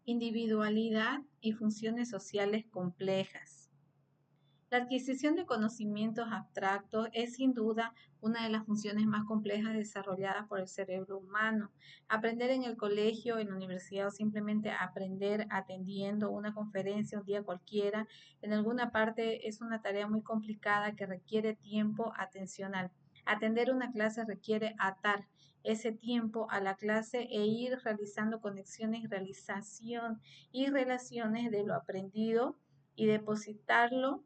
Individualidad y funciones sociales complejas. La adquisición de conocimientos abstractos es sin duda una de las funciones más complejas desarrolladas por el cerebro humano. Aprender en el colegio, en la universidad o simplemente aprender atendiendo una conferencia un día cualquiera en alguna parte es una tarea muy complicada que requiere tiempo atencional. Atender una clase requiere atar ese tiempo a la clase e ir realizando conexiones, realización y relaciones de lo aprendido y depositarlo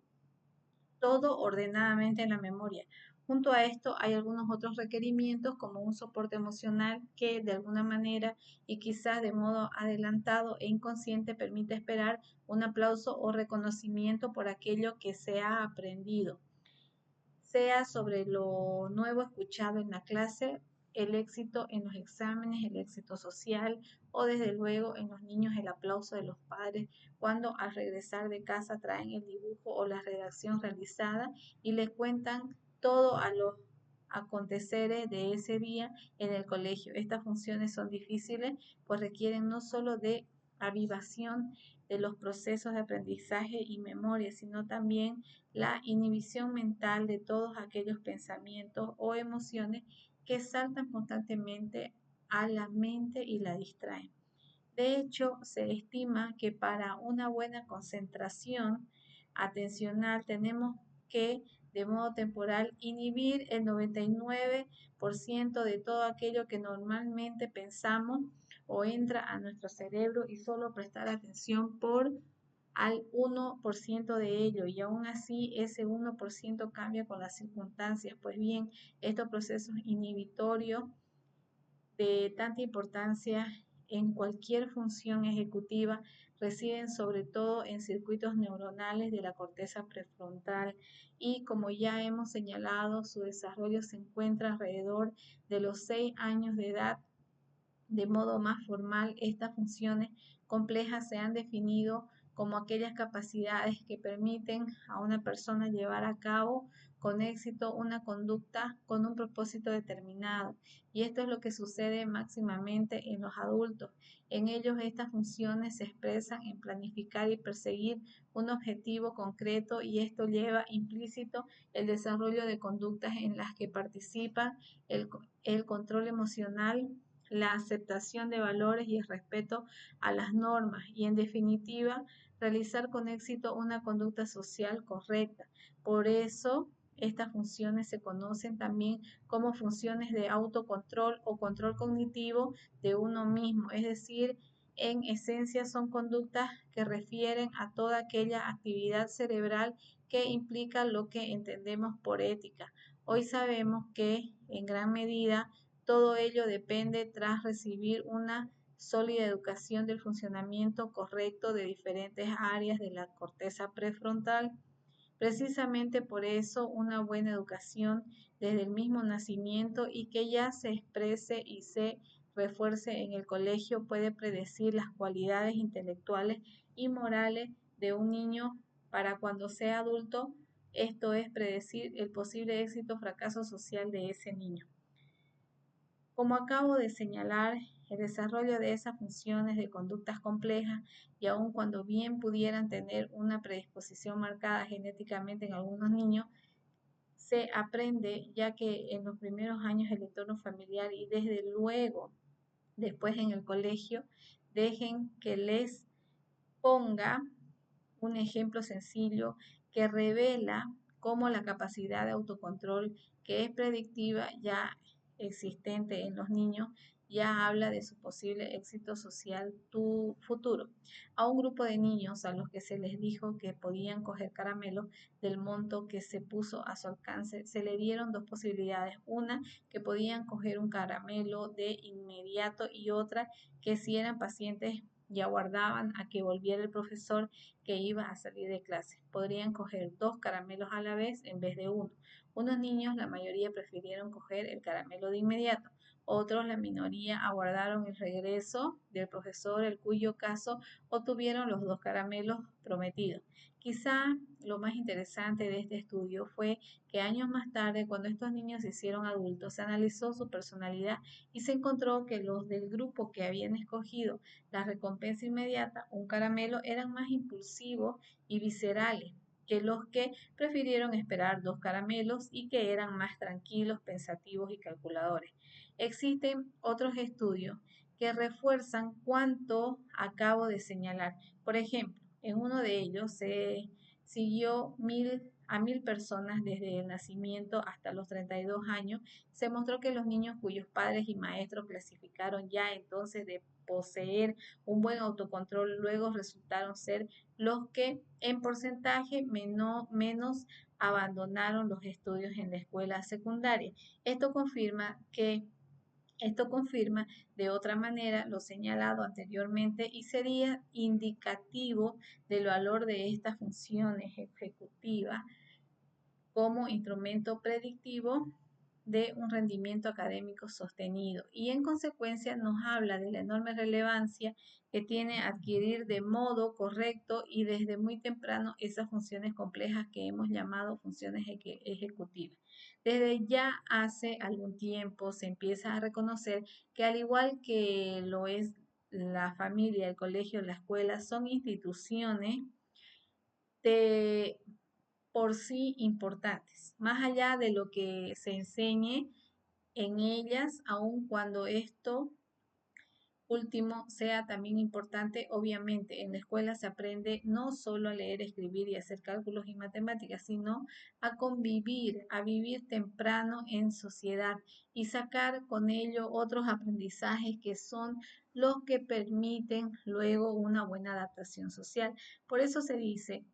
todo ordenadamente en la memoria. Junto a esto hay algunos otros requerimientos como un soporte emocional que de alguna manera y quizás de modo adelantado e inconsciente permite esperar un aplauso o reconocimiento por aquello que se ha aprendido, sea sobre lo nuevo escuchado en la clase, el éxito en los exámenes, el éxito social o desde luego en los niños el aplauso de los padres cuando al regresar de casa traen el dibujo o la redacción realizada y les cuentan todo a los aconteceres de ese día en el colegio. Estas funciones son difíciles pues requieren no solo de avivación de los procesos de aprendizaje y memoria, sino también la inhibición mental de todos aquellos pensamientos o emociones que saltan constantemente a la mente y la distraen. De hecho, se estima que para una buena concentración atencional tenemos que, de modo temporal, inhibir el 99% de todo aquello que normalmente pensamos o entra a nuestro cerebro y solo prestar atención por al 1% de ello y aún así ese 1% cambia con las circunstancias. Pues bien, estos procesos inhibitorios de tanta importancia en cualquier función ejecutiva residen sobre todo en circuitos neuronales de la corteza prefrontal y como ya hemos señalado, su desarrollo se encuentra alrededor de los 6 años de edad. De modo más formal, estas funciones complejas se han definido como aquellas capacidades que permiten a una persona llevar a cabo con éxito una conducta con un propósito determinado. Y esto es lo que sucede máximamente en los adultos. En ellos estas funciones se expresan en planificar y perseguir un objetivo concreto y esto lleva implícito el desarrollo de conductas en las que participan el control emocional, la aceptación de valores y el respeto a las normas y, en definitiva, realizar con éxito una conducta social correcta. Por eso, estas funciones se conocen también como funciones de autocontrol o control cognitivo de uno mismo, es decir, en esencia son conductas que refieren a toda aquella actividad cerebral que implica lo que entendemos por ética. Hoy sabemos que en gran medida todo ello depende tras recibir una sólida educación del funcionamiento correcto de diferentes áreas de la corteza prefrontal. Precisamente por eso una buena educación desde el mismo nacimiento y que ya se exprese y se refuerce en el colegio puede predecir las cualidades intelectuales y morales de un niño para cuando sea adulto, esto es predecir el posible éxito o fracaso social de ese niño. Como acabo de señalar, el desarrollo de esas funciones de conductas complejas, y aun cuando bien pudieran tener una predisposición marcada genéticamente en algunos niños, se aprende ya que en los primeros años el entorno familiar y desde luego después en el colegio dejen que les ponga un ejemplo sencillo que revela cómo la capacidad de autocontrol que es predictiva ya existente en los niños ya habla de su posible éxito social futuro. A un grupo de niños a los que se les dijo que podían coger caramelos del monto que se puso a su alcance, se le dieron dos posibilidades. Una, que podían coger un caramelo de inmediato y otra, que si eran pacientes y aguardaban a que volviera el profesor que iba a salir de clase. Podrían coger 2 caramelos a la vez en vez de uno. Unos niños, la mayoría, prefirieron coger el caramelo de inmediato. Otros, la minoría, aguardaron el regreso del profesor, el cuyo caso obtuvieron los 2 caramelos prometidos. Quizá lo más interesante de este estudio fue que años más tarde, cuando estos niños se hicieron adultos, se analizó su personalidad y se encontró que los del grupo que habían escogido la recompensa inmediata, un caramelo, eran más impulsivos y viscerales que los que prefirieron esperar 2 caramelos y que eran más tranquilos, pensativos y calculadores. Existen otros estudios que refuerzan cuanto acabo de señalar. Por ejemplo, en uno de ellos se siguió a 1000 personas desde el nacimiento hasta los 32 años. Se mostró que los niños cuyos padres y maestros clasificaron ya entonces de poseer un buen autocontrol, luego resultaron ser los que en porcentaje menos abandonaron los estudios en la escuela secundaria. Esto confirma que esto confirma de otra manera lo señalado anteriormente y sería indicativo del valor de estas funciones ejecutivas como instrumento predictivo de un rendimiento académico sostenido y en consecuencia nos habla de la enorme relevancia que tiene adquirir de modo correcto y desde muy temprano esas funciones complejas que hemos llamado funciones ejecutivas. Desde ya hace algún tiempo se empieza a reconocer que al igual que lo es la familia, el colegio, la escuela, son instituciones de por sí importantes, más allá de lo que se enseñe en ellas, aun cuando esto último sea también importante. Obviamente, en la escuela se aprende no solo a leer, escribir y hacer cálculos y matemáticas, sino a convivir, a vivir temprano en sociedad y sacar con ello otros aprendizajes que son los que permiten luego una buena adaptación social. Por eso se dice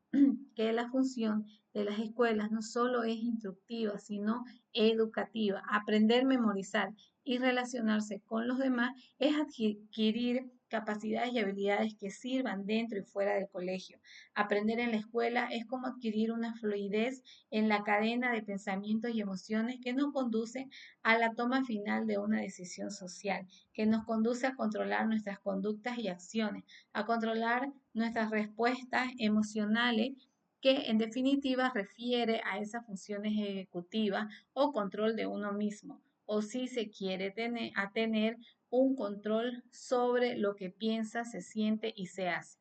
que la función de las escuelas no solo es instructiva, sino educativa. Aprender, memorizar y relacionarse con los demás es adquirir capacidades y habilidades que sirvan dentro y fuera del colegio. Aprender en la escuela es como adquirir una fluidez en la cadena de pensamientos y emociones que nos conducen a la toma final de una decisión social, que nos conduce a controlar nuestras conductas y acciones, a controlar nuestras respuestas emocionales que en definitiva refiere a esas funciones ejecutivas o control de uno mismo, o si se quiere tener un control sobre lo que piensa, se siente y se hace.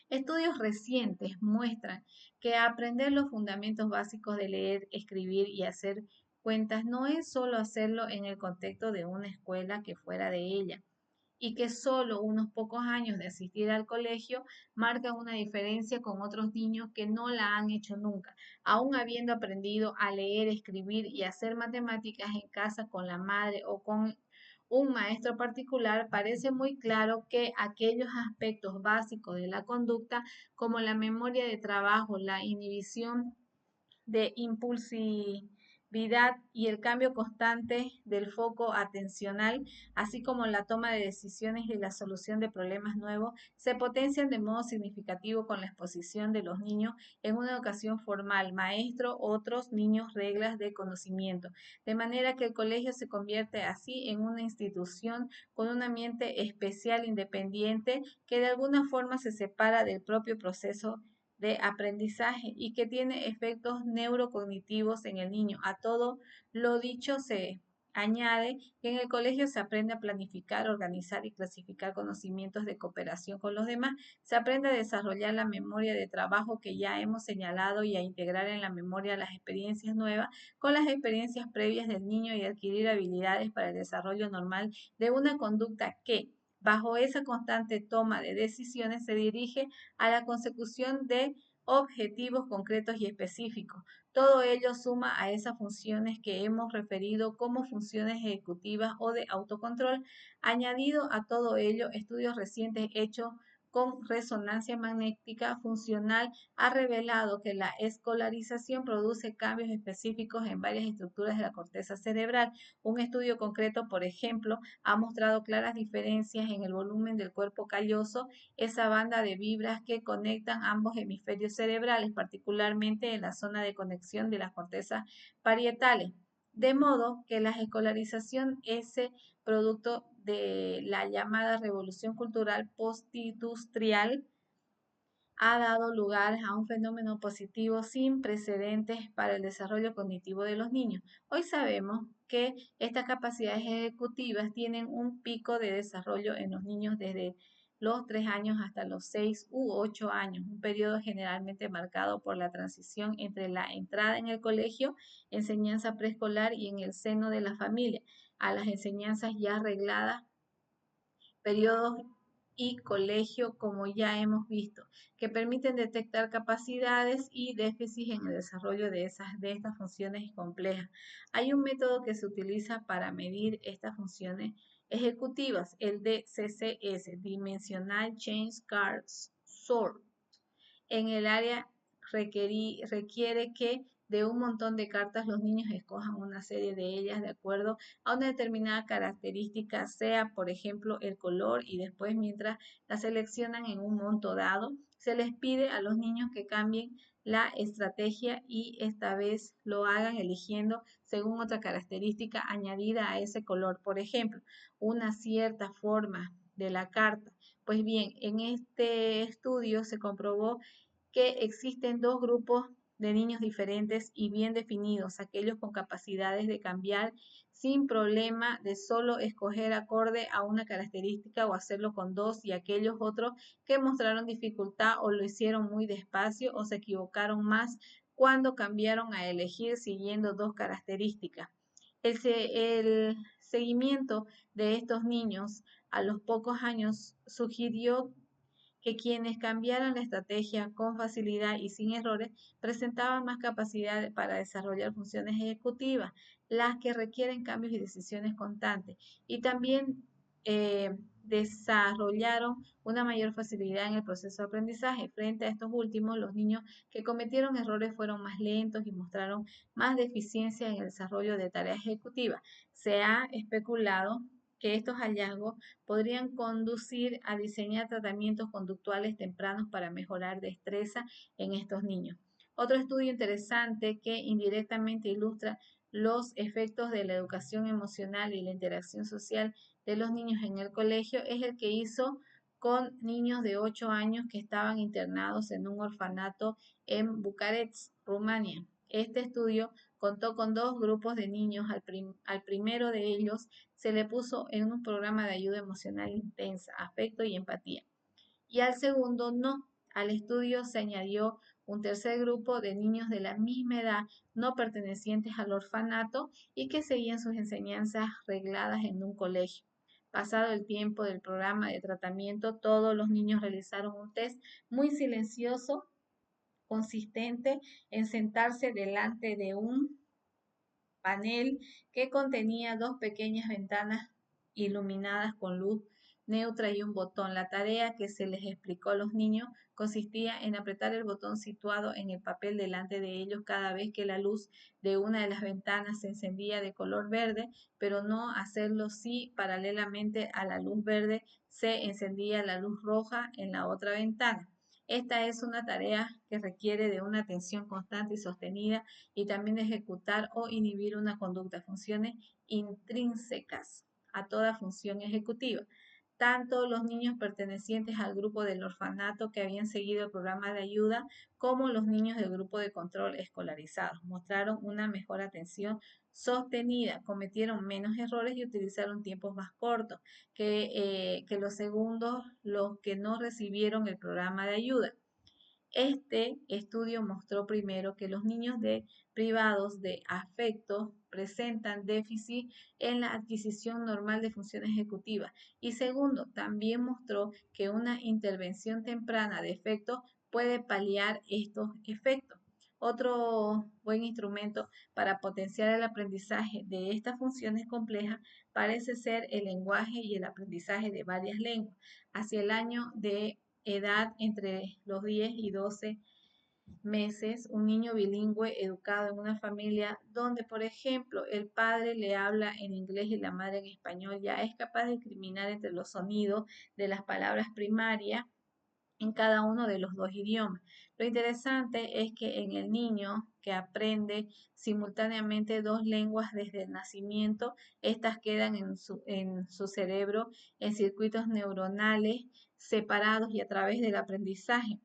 Estudios recientes muestran que aprender los fundamentos básicos de leer, escribir y hacer cuentas no es solo hacerlo en el contexto de una escuela que fuera de ella, y que solo unos pocos años de asistir al colegio marcan una diferencia con otros niños que no la han hecho nunca, aún habiendo aprendido a leer, escribir y hacer matemáticas en casa con la madre o con un maestro particular. Parece muy claro que aquellos aspectos básicos de la conducta, como la memoria de trabajo, la inhibición de impulsividad y el cambio constante del foco atencional, así como la toma de decisiones y la solución de problemas nuevos, se potencian de modo significativo con la exposición de los niños en una educación formal, maestro, otros niños, reglas de conocimiento, de manera que el colegio se convierte así en una institución con un ambiente especial independiente que de alguna forma se separa del propio proceso de aprendizaje y que tiene efectos neurocognitivos en el niño. A todo lo dicho se añade que en el colegio se aprende a planificar, organizar y clasificar conocimientos de cooperación con los demás, se aprende a desarrollar la memoria de trabajo que ya hemos señalado y a integrar en la memoria las experiencias nuevas con las experiencias previas del niño y adquirir habilidades para el desarrollo normal de una conducta que, bajo esa constante toma de decisiones, se dirige a la consecución de objetivos concretos y específicos. Todo ello suma a esas funciones que hemos referido como funciones ejecutivas o de autocontrol. Añadido a todo ello, estudios recientes hechos con resonancia magnética funcional ha revelado que la escolarización produce cambios específicos en varias estructuras de la corteza cerebral. Un estudio concreto, por ejemplo, ha mostrado claras diferencias en el volumen del cuerpo calloso, esa banda de fibras que conectan ambos hemisferios cerebrales, particularmente en la zona de conexión de las cortezas parietales. De modo que la escolarización es producto de la llamada revolución cultural postindustrial ha dado lugar a un fenómeno positivo sin precedentes para el desarrollo cognitivo de los niños. Hoy sabemos que estas capacidades ejecutivas tienen un pico de desarrollo en los niños desde los 3 años hasta los 6 u 8 años, un periodo generalmente marcado por la transición entre la entrada en el colegio, enseñanza preescolar y en el seno de la familia, a las enseñanzas ya regladas, periodos y colegio, como ya hemos visto, que permiten detectar capacidades y déficits en el desarrollo de estas funciones complejas. Hay un método que se utiliza para medir estas funciones ejecutivas, el DCCS, Dimensional Change Card Sort. En el área requiere que de un montón de cartas los niños escojan una serie de ellas de acuerdo a una determinada característica, sea por ejemplo el color, y después mientras la seleccionan en un monto dado, se les pide a los niños que cambien la estrategia y esta vez lo hagan eligiendo según otra característica añadida a ese color, por ejemplo, una cierta forma de la carta. Pues bien, en este estudio se comprobó que existen dos grupos de niños diferentes y bien definidos, aquellos con capacidades de cambiar sin problema de solo escoger acorde a una característica o hacerlo con dos, y aquellos otros que mostraron dificultad o lo hicieron muy despacio o se equivocaron más cuando cambiaron a elegir siguiendo dos características. El seguimiento de estos niños a los pocos años sugirió que quienes cambiaran la estrategia con facilidad y sin errores presentaban más capacidad para desarrollar funciones ejecutivas, las que requieren cambios y decisiones constantes, y también desarrollaron una mayor facilidad en el proceso de aprendizaje. Frente a estos últimos, los niños que cometieron errores fueron más lentos y mostraron más deficiencia en el desarrollo de tareas ejecutivas. Se ha especulado que estos hallazgos podrían conducir a diseñar tratamientos conductuales tempranos para mejorar destreza en estos niños. Otro estudio interesante que indirectamente ilustra los efectos de la educación emocional y la interacción social de los niños en el colegio es el que hizo con niños de 8 años que estaban internados en un orfanato en Bucarest, Rumania. Este estudio contó con dos grupos de niños. Al primero de ellos se le puso en un programa de ayuda emocional intensa, afecto y empatía. Y al segundo no. Al estudio se añadió un tercer grupo de niños de la misma edad, no pertenecientes al orfanato y que seguían sus enseñanzas regladas en un colegio. Pasado el tiempo del programa de tratamiento, todos los niños realizaron un test muy silencioso, consistente en sentarse delante de un panel que contenía dos pequeñas ventanas iluminadas con luz neutra y un botón. La tarea que se les explicó a los niños consistía en apretar el botón situado en el papel delante de ellos cada vez que la luz de una de las ventanas se encendía de color verde, pero no hacerlo si paralelamente a la luz verde se encendía la luz roja en la otra ventana. Esta es una tarea que requiere de una atención constante y sostenida, y también de ejecutar o inhibir una conducta, funciones intrínsecas a toda función ejecutiva. Tanto los niños pertenecientes al grupo del orfanato que habían seguido el programa de ayuda como los niños del grupo de control escolarizados mostraron una mejor atención sostenida, cometieron menos errores y utilizaron tiempos más cortos que los segundos, los que no recibieron el programa de ayuda. Este estudio mostró primero que los niños privados de afecto presentan déficit en la adquisición normal de funciones ejecutivas, y segundo, también mostró que una intervención temprana de efecto puede paliar estos efectos. Otro buen instrumento para potenciar el aprendizaje de estas funciones complejas parece ser el lenguaje y el aprendizaje de varias lenguas. Hacia el año de edad entre los 10 y 12 meses, un niño bilingüe educado en una familia donde, por ejemplo, el padre le habla en inglés y la madre en español, ya es capaz de discriminar entre los sonidos de las palabras primarias en cada uno de los dos idiomas. Lo interesante es que en el niño que aprende simultáneamente dos lenguas desde el nacimiento, estas quedan en su cerebro en circuitos neuronales separados y a través del aprendizaje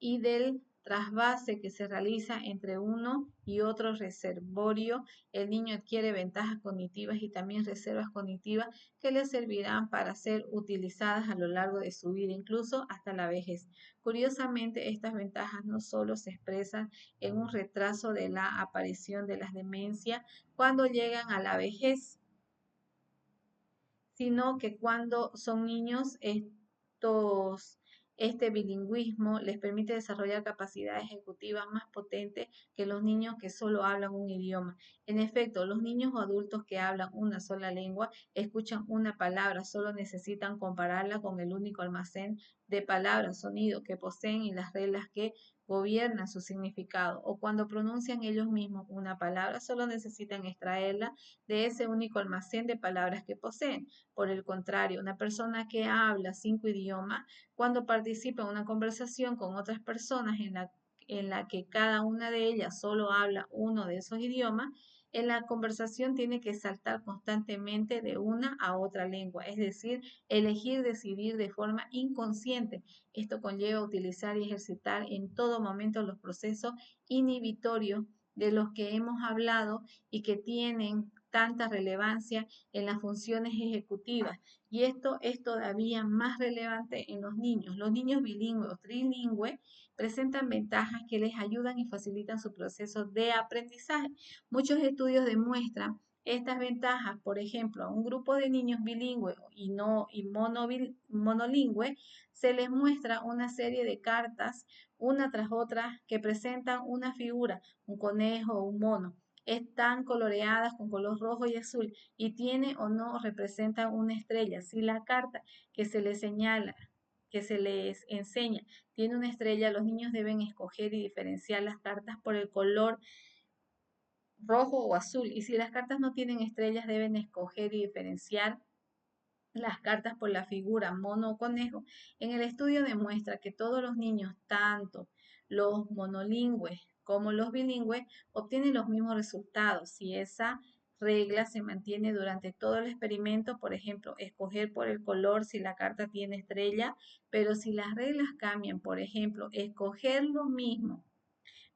y del trasvase que se realiza entre uno y otro reservorio, el niño adquiere ventajas cognitivas y también reservas cognitivas que le servirán para ser utilizadas a lo largo de su vida, incluso hasta la vejez. Curiosamente, estas ventajas no solo se expresan en un retraso de la aparición de las demencias cuando llegan a la vejez, sino que cuando son niños, este bilingüismo les permite desarrollar capacidades ejecutivas más potentes que los niños que solo hablan un idioma. En efecto, los niños o adultos que hablan una sola lengua, escuchan una palabra, solo necesitan compararla con el único almacén de palabras, sonidos que poseen y las reglas que gobiernan su significado. O cuando pronuncian ellos mismos una palabra, solo necesitan extraerla de ese único almacén de palabras que poseen. Por el contrario, una persona que habla 5 idiomas, cuando participa en una conversación con otras personas en la que cada una de ellas solo habla uno de esos idiomas, en la conversación tiene que saltar constantemente de una a otra lengua, es decir, elegir, decidir de forma inconsciente. Esto conlleva utilizar y ejercitar en todo momento los procesos inhibitorios de los que hemos hablado y que tienen tanta relevancia en las funciones ejecutivas. Y esto es todavía más relevante en los niños. Los niños bilingües o trilingües presentan ventajas que les ayudan y facilitan su proceso de aprendizaje. Muchos estudios demuestran estas ventajas. Por ejemplo, a un grupo de niños bilingües y monolingües se les muestra una serie de cartas una tras otra que presentan una figura, un conejo o un mono. Están coloreadas con color rojo y azul y tiene o no representa una estrella. Si la carta que se les señala, que se les enseña, tiene una estrella, los niños deben escoger y diferenciar las cartas por el color rojo o azul. Y si las cartas no tienen estrellas, deben escoger y diferenciar las cartas por la figura mono o conejo. En el estudio demuestra que todos los niños, tanto los monolingües como los bilingües, obtienen los mismos resultados si esa regla se mantiene durante todo el experimento. Por ejemplo, escoger por el color si la carta tiene estrella, pero si las reglas cambian, por ejemplo, escoger lo mismo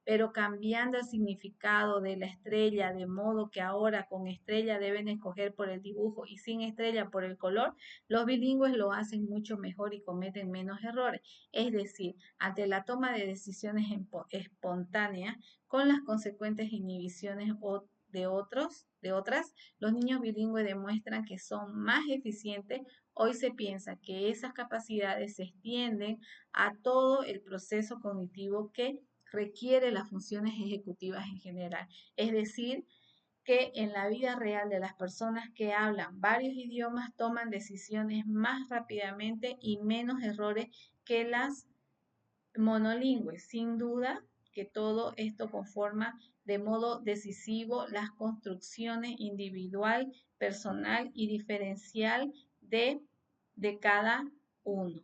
pero cambiando el significado de la estrella, de modo que ahora con estrella deben escoger por el dibujo y sin estrella por el color, los bilingües lo hacen mucho mejor y cometen menos errores. Es decir, ante la toma de decisiones espontáneas, con las consecuentes inhibiciones de otras, los niños bilingües demuestran que son más eficientes. Hoy se piensa que esas capacidades se extienden a todo el proceso cognitivo que requiere las funciones ejecutivas en general. Es decir, que en la vida real de las personas que hablan varios idiomas toman decisiones más rápidamente y menos errores que las monolingües. Sin duda que todo esto conforma de modo decisivo las construcciones individual, personal y diferencial de cada uno.